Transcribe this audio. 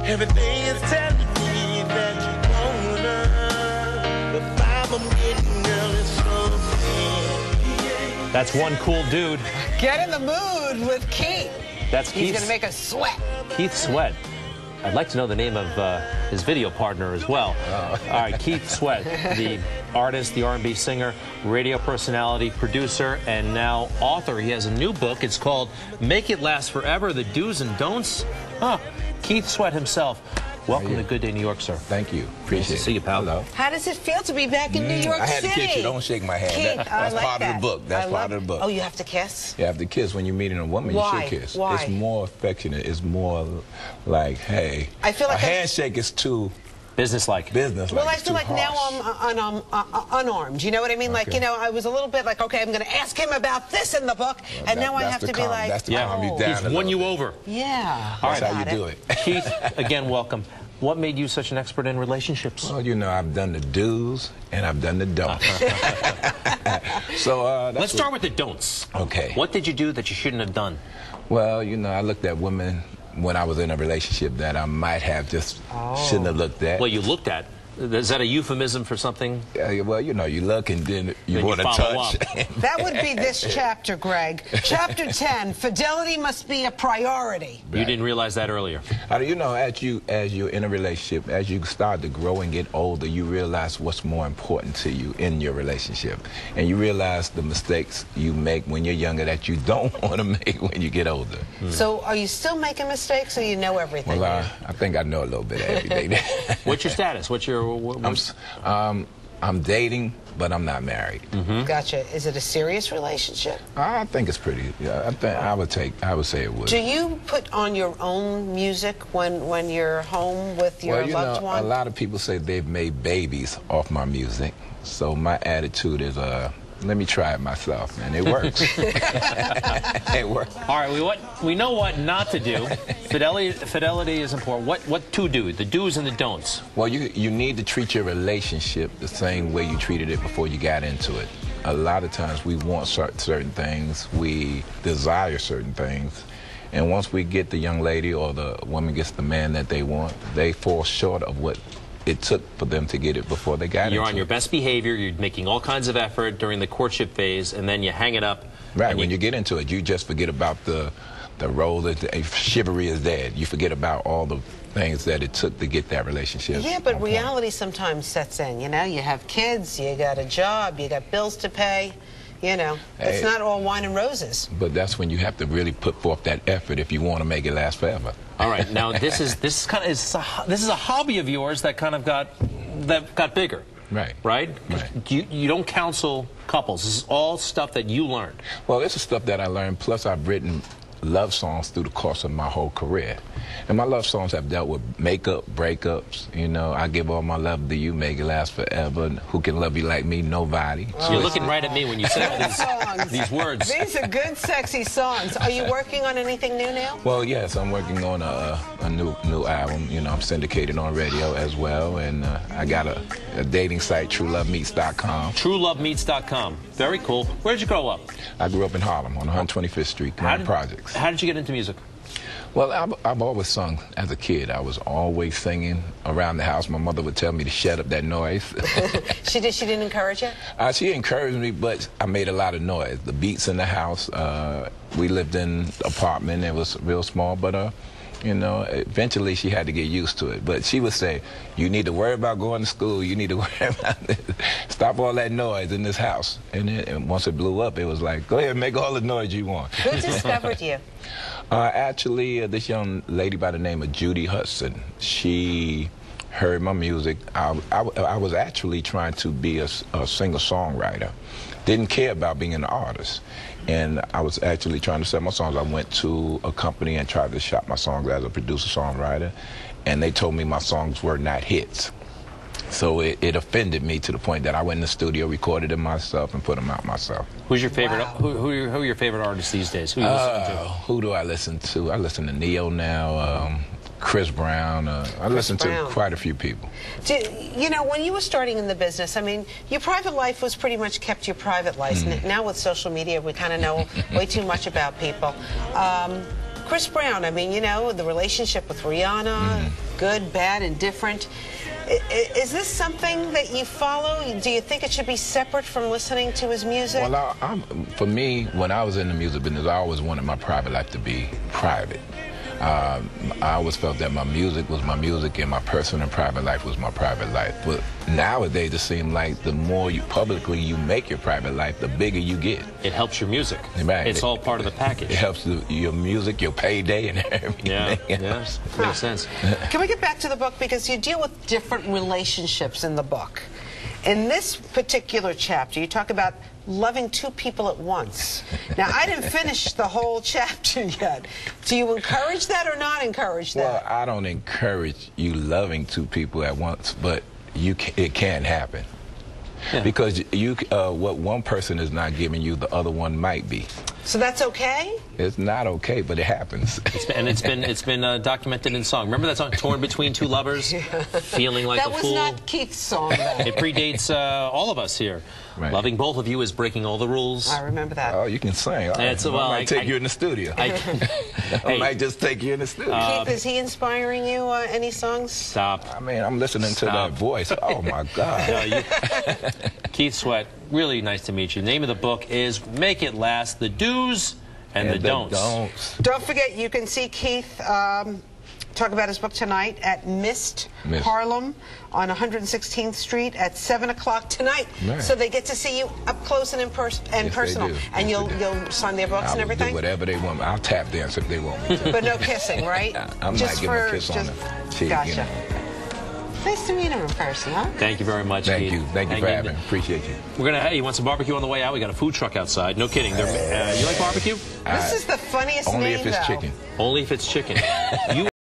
Everything is telling me that you wanna. The vibe I'm getting, girl, is so thin. That's one cool dude. Get in the mood with Keith. That's Keith. He's going to make us sweat. Keith Sweat. I'd like to know the name of his video partner as well. All right, Keith Sweat, the artist, the R&B singer, radio personality, producer, and now author. He has a new book. It's called Make It Last Forever, The Do's and Don'ts. Keith Sweat himself. Welcome to Good Day New York, sir. Thank you. Appreciate it. Nice to see you, pal. Hello. How does it feel to be back in New York City? I had to kiss you. Don't shake my hand. Keith, That's like part that. of the book. That's part of the book. Oh, you have to kiss? You have to kiss. When you're meeting a woman, Why? you should kiss. Why? It's more affectionate. It's more like, hey. I feel like a handshake is too business-like. Well, I feel like now I'm unarmed. You know what I mean? Like, you know, I was a little bit like, okay, I'm going to ask him about this in the book, and now I have to be like, that's to calm you down. He's won you over. Yeah. That's how you do it. Keith, again, welcome. What made you such an expert in relationships? Well, you know, I've done the do's and I've done the don'ts. So let's start with the don'ts. Okay. What did you do that you shouldn't have done? Well, you know, I looked at women when I was in a relationship that I might have just shouldn't have looked at. Well, you looked at. Is that a euphemism for something? Well, you know, you look and then you want to touch. That would be this chapter, Greg. Chapter 10, fidelity must be a priority. You didn't realize that earlier. You know, as you're in a relationship, as you start to grow and get older, you realize what's more important to you in your relationship. And you realize the mistakes you make when you're younger that you don't want to make when you get older. So are you still making mistakes, or you know everything? Well, I think I know a little bit of everything. What's your status? What's your... I'm dating, but I'm not married. Gotcha. Is it a serious relationship? I think it's pretty. Yeah, I would say it would. Do you put on your own music when you're home with your loved one? A lot of people say they've made babies off my music. So my attitude is, let me try it myself, and it works. It works. All right, we know what not to do. Fidelity is important. What to do? The do's and the don'ts. Well, you need to treat your relationship the same way you treated it before you got into it. A lot of times we want certain things, we desire certain things, and once we get the young lady or the woman gets the man that they want, they fall short of what it took for them to get it before they got it. You're on your best behavior, you're making all kinds of effort during the courtship phase, and then you hang it up. Right, when you get into it, you just forget about the role that chivalry is dead. You forget about all the things that it took to get that relationship. Yeah, but reality sometimes sets in, you know? You have kids, you got a job, you got bills to pay. You know, it's not all wine and roses. But that's when you have to really put forth that effort if you want to make it last forever. All right, now this is a hobby of yours that kind of got bigger. Right. Right? You don't counsel couples. This is all stuff that you learned. Well, this is stuff that I learned. Plus, I've written love songs through the course of my whole career. And my love songs have dealt with makeup, breakups. You know, I give all my love to you, make it last forever. Who can love you like me? Nobody. You're looking right at me when you say these words. These are good, sexy songs. Are you working on anything new now? Well, yes, I'm working on a new album. You know, I'm syndicated on radio as well, and I got a dating site, TrueLoveMeets.com. TrueLoveMeets.com. Very cool. Where did you grow up? I grew up in Harlem on 125th Street, Grand Projects. How did you get into music? Well, I've always sung as a kid. I was always singing around the house. My mother would tell me to shut up that noise. She didn't encourage you? She encouraged me, but I made a lot of noise. The beats in the house. We lived in an apartment. It was real small, but you know, eventually she had to get used to it. But she would say, you need to worry about going to school. You need to worry about this. Stop all that noise in this house. And once it blew up, it was like, go ahead and make all the noise you want. Who discovered you? Actually, this young lady by the name of Judy Hudson. She heard my music. I was actually trying to be a singer-songwriter. Didn't care about being an artist. And I was actually trying to sell my songs. I went to a company and tried to shop my songs as a producer-songwriter, and they told me my songs were not hits. So it offended me to the point that I went in the studio, recorded them myself, and put them out myself. Who's your favorite? Wow. Who are your favorite artists these days? Who do I listen to? I listen to Neo now. Chris Brown. I listen to quite a few people. You know, when you were starting in the business, I mean, your private life was pretty much kept your private life. Now with social media, we kind of know way too much about people. Chris Brown, I mean, you know, the relationship with Rihanna, good, bad, indifferent. Is this something that you follow? Do you think it should be separate from listening to his music? Well, for me, when I was in the music business, I always wanted my private life to be private. I always felt that my music was my music and my personal and private life was my private life. But nowadays, it seems like the more you publicly you make your private life, the bigger you get. It helps your music. Right. It's all part of the package. It helps your music, your payday, and everything. Yeah, yeah, makes sense. Can we get back to the book? Because you deal with different relationships in the book. In this particular chapter, you talk about loving two people at once. Now, I didn't finish the whole chapter yet. Do you encourage that or not encourage that? Well, I don't encourage you loving two people at once, but it can happen. Yeah. Because what one person is not giving you, the other one might be. So that's okay? It's not okay, but it happens. It's been documented in song. Remember that song, "Torn Between Two Lovers"? Yeah. Feeling like a fool. That was not Keith's song, though. It predates all of us here. Right. Loving both of you is breaking all the rules. I remember that. Oh, you can sing. I might take you in the studio. I might just take you in the studio. Keith, is he inspiring you? Any songs? Stop. I mean, I'm listening to that voice. Oh, my God. Keith Sweat, really nice to meet you. The name of the book is Make It Last, The Do's and the Don'ts. Don't forget, you can see Keith talk about his book tonight at Mist Harlem on 116th Street at 7 o'clock tonight. Right. So they get to see you up close and personal. And you'll sign their books and everything? Do whatever they want. I'll tap dance if they want me to. But no kissing, right? I might give them a kiss on the cheek. Gotcha. You know. Nice to meet him in person, huh? Thank you very much, Thank Keith. you. Thank you for having me. Appreciate you. We're going to, hey, you want some barbecue on the way out? We got a food truck outside. No kidding. You like barbecue? This is the funniest name, Only if it's chicken. Only if it's chicken. You